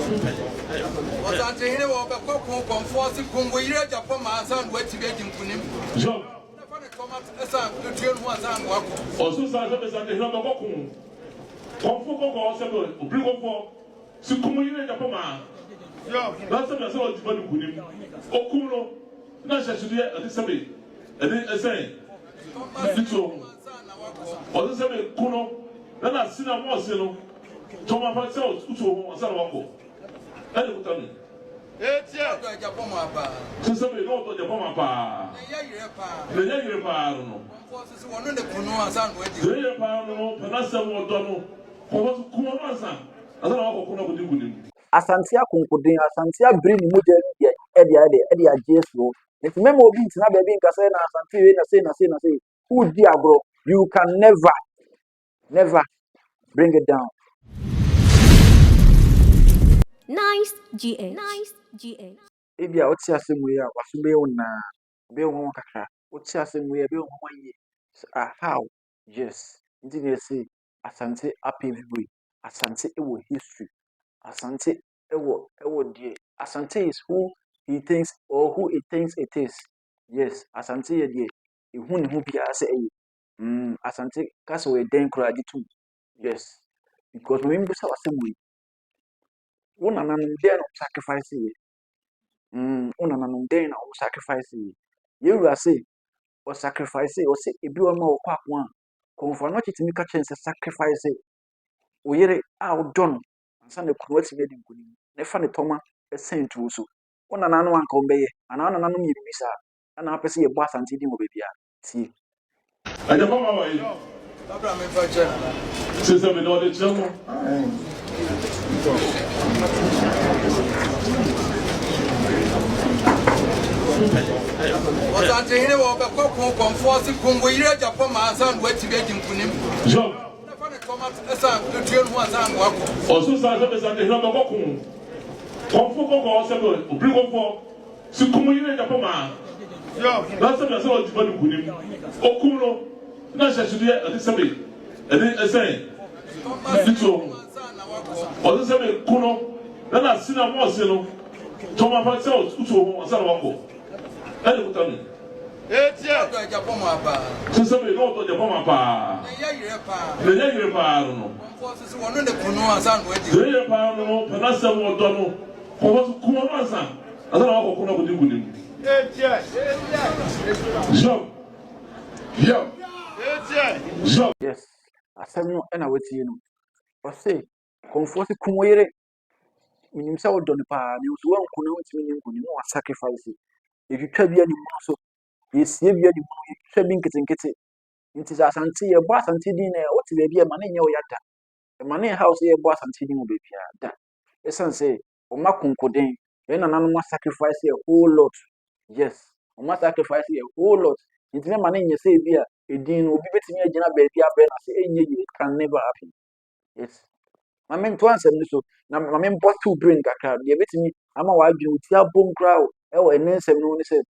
ASANTEHENE will be conforcing Congo, Japan, and wait to get in Kunim. Job. Also, ASANTEHENE will go. Conforco, Obligo, Sukumu, Japan. Last time I saw Kunim. Okuno, Nasha, at this Sabi, and then I say, or the Sabi Kuno, then I see a more zero. Thomas myself, Uto, Sanwako. And you tell me. It's a Japoma. Since I know the Japoma, the Yagapano, one of the Kunoa, the Yapano, Panasa, or Dono, or what Kumasan. I don't know what Kuno would do with him. Asantia concluding, Asantia bring Mujer, Eddie, Jeslo. If memo beats not being Casena, Asante, say, who dear bro, you can never bring it down. Nice GA. If you are somewhere, was be on Kaka, what's somewhere, be on one year. How? Yes, did they say Asante happy way, Asante ewo history, Asante ewo dear. Asante is who he thinks or who he thinks it is. Yes, Asante ye dear. Who be as a Asante castle a den crowd too. Yes, because when we saw assembly, one and then sacrifice ye. Unanum den or sacrifice ye. You will say, or sacrifice or say, if you are more quack one, come for not to make a chance to sacrifice it. We hear it out done, and Sunday quotes made in good. The funny Toma, a saint also. One and one come by, and another need visa, and I see a bath and tea will be see. I don't know why you since I've been on the channel. ASANTEHENE will be conforcing Congo, Japan, and wait to get in Kunim. Job. Also, ASANTEHENE will go. Conforco, Obligo, Sukumu, Japan. Last time I saw Kunim. Okuno, Nasha, at this Sabi, and then I say, or the Sabi Kuno, then I see a more zero. Thomas myself, Uto, Sanwako. And you tell me. It's a Japoma. Since I know the Japoma, the Yagapano, one of the Kunoa, the Yapano, Panasa, or Dono, or what Kumasan. I don't know what Kuno would do with him. Yes, I said no, and I would see you. Or say, comfort Kumwere. In himself, don't pa, you was one Kuno, sacrifice. If you try to be any muscle, you see the money, traveling getting it. It is Asante, a boss and tiddy, what is the money in your yata? The money house here, boss and tiddy will be that. Esan say, O Makunkodin, then an animal sacrifice a whole lot. Yes, O must sacrifice a whole lot. It's no money in your say, dear, a dean will be betting a general baby, it can never happen. Yes. My men to answer me so. Now, my men bought to bring a crowd. They bet me, I'm a wife, you tell bone crowd. Oh, and then some no one said,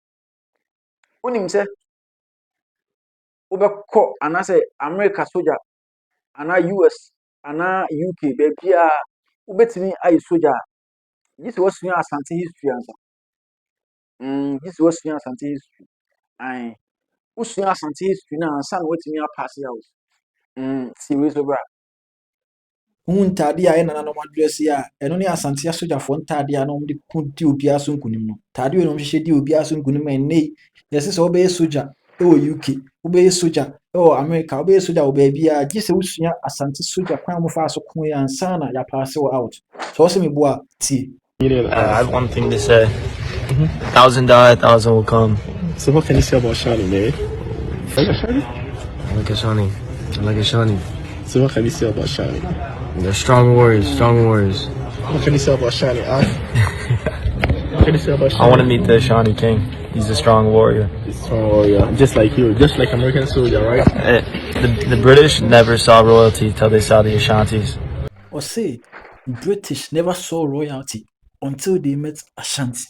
when him said, over court, and I say, America soldier, and I US, and I UK, baby, who bet me, I soldier. This was your Asante history answer. This was your Asante history. I was your Asante history now, and son, what's me a pass house. Serious over. Ntade a na no madress ya eno ne Asante soja fo ntade a no de kunti obi aso nkunim no tade we no hwehwe di obi aso nkunim enei yesi so obey soja e wo UK obey soja e wo America obey soja obey bia gise usua Asante soja kwan mo fa so kun ya ansana ya pass out so se me boa ti I have one thing to say. 1,000 die, 1,000 will come. So what can you say about Shani, man? I like Ashanti. So what can you say about Shani? They're strong warriors. What can you say about Shani? What can you say about Shani? I want to meet the Ashanti king. He's a strong warrior. Just like you, just like American soldier, right? The British never saw royalty till they saw the Ashantis. or say British never saw royalty until they met Ashanti.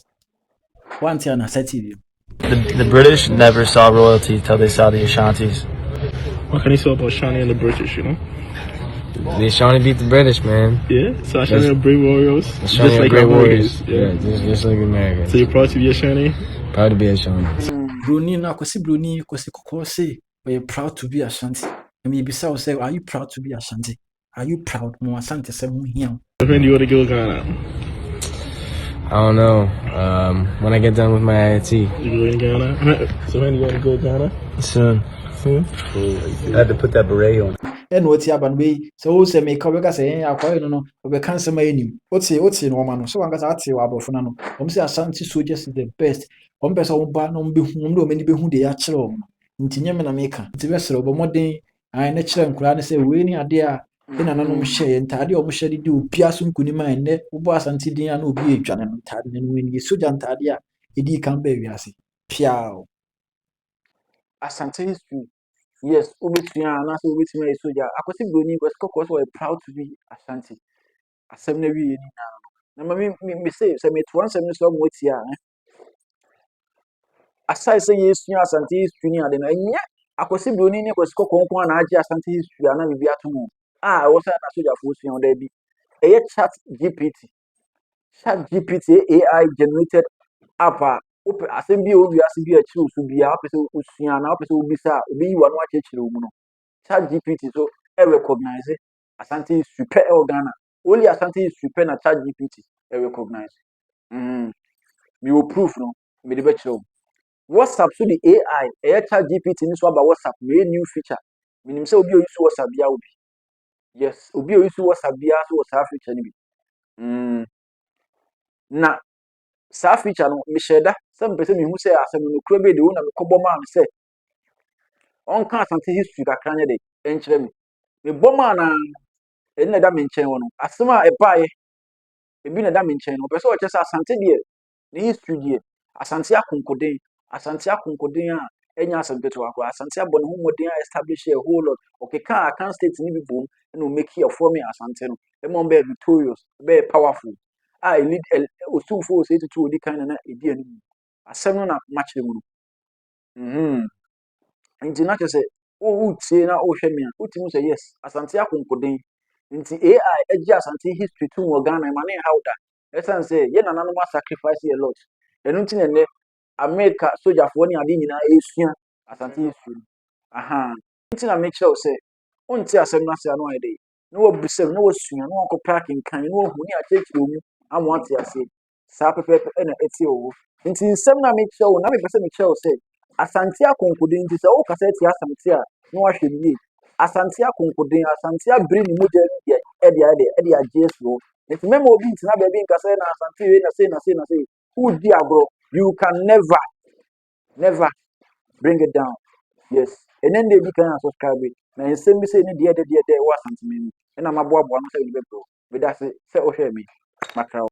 One thing I said to you. The British never saw royalty till they saw the Ashantis. What can you say about Shani and the British, you know? The Ashanti beat the British, man. Yeah, so Ashanti are brave warriors. Ashanti Just are like great Americans. warriors. Yeah, just like Americans. So you're proud to be Ashanti? Proud to be Ashanti. Bruni na kwasi Bruni kwasi kokoro say we proud to be Ashanti. I mean bisa say are you proud to be Ashanti? Are you proud mo Asante say mo hia? When do you want to go to Ghana? I don't know. When I get done with my IIT. You go in Ghana? So when do you want to go to Ghana? Soon. Soon? I had to put that beret on. And what ya ban we so say me ka we ka say akwa no no we can say my nim. Oti no ma no so anga sa ati wa abofo na no. Say Ashanti soldiers is the best. Pesa wo ba no be hu no mani be hu de ya kire wo. Nti nyame na meka. Nti be sere obo moden ai na kire nkura ne say we ni ade a ina nanom hye ntade o mo hye de obi aso nkunima enne wo bo Asante din na obi edwane no ntade ne we ni soja ntade a edi kan ba wiase. Piao. Asante history. Yes, Ubetia, and also with me, soldier. I could see Bruni was cockles were proud to be Ashanti. A seminary now. Me say, me to one seminary song with ya. As I say, yes, you Asante history, and then I could see Bruni was cockle one Aja Asante history, and I will be at home. I was a soldier for on there be a chat GPT. Chat GPT AI generated app. Asɛm obi ase bi akyerɛ so bia apɛ sɛ osua na apɛ sɛ obisa obi yi wa no akyerɛkyerɛ wo mu no chat gpt so recognize Asante history pɛ ɛwɔ Ghana only Asante history pɛ na chat gpt recognize me will proof no me de bɛkyerɛ wo WhatsApp so the AI chat gpt ni so aba WhatsApp me new feature menim sɛ obi use WhatsApp bia obi yes obi use WhatsApp bia so wɔ saa feature ni bi na saa feature no me share da sɛ mpɛ sɛ mehu sɛ asɛm no kura bi de wo na me kɔbɔ maa sɛ ɔnka Asante history kakra nyɛ de ɛnkyerɛ me me bɔ maa na ɛne na da me nkyɛn wɔ no asɛm a ɛbaeɛ ebi na da me nkyɛn no pɛ sɛ ɔkyerɛ sɛ Asante deɛ ne history deɛ Asante akonkoden a ɛnya asɛm ketewa koraa Asante abɔ ne ho mmɔden a establish a whole lot ɔkeka akan state ne bi bom ɛna ɔmaki ɛfoɔ me Asante no ɛma ɔmbɛyɛ victorious ɔbɛyɛ powerful a lead osufo sɛ tutu odi kan na edi anim asɛm no na makyerɛ mu no nti na kyerɛ sɛ wotie na wohwɛ me a wotimi sɛ yes Asante akonkoden nti AI agye Asante history to wɔ Ghana ma ne how da ɛsan sɛ yɛ nananom sacrifice a lot ɛno nti na nnɛ America sojafoɔ ne ade nyinaa esua Asante history nti na make sure sɛ wonte asɛm no ase ano ayɛ dɛ na wɔbisam na wɔsua na wɔnkɔpɛ akenkan na wɔhu ne akyerɛkyerɛ mu ama ate ase saa pɛpɛɛpɛ ɛna ɛte wɔ nti nsɛm na mekyerɛ wo na mepɛ sɛ mekyerɛ wo sɛ Asante akonkoden nti sɛ wokasa ti Asante a na wahwɛ nie Asante akonkoden Asante abere ne mogya no deɛ ɛde agye so nti mɛma obi ntina baabi nkasa na Asante wei na sei who di agorɔ you can never bring it down yes ɛnɛ nde bi kan subscribe na nsɛm bi sɛ ne deɛ wɔ Asante mu ɛna maboaboa no sɛ de bɛbrɛ meda sɛ wohwɛ me makra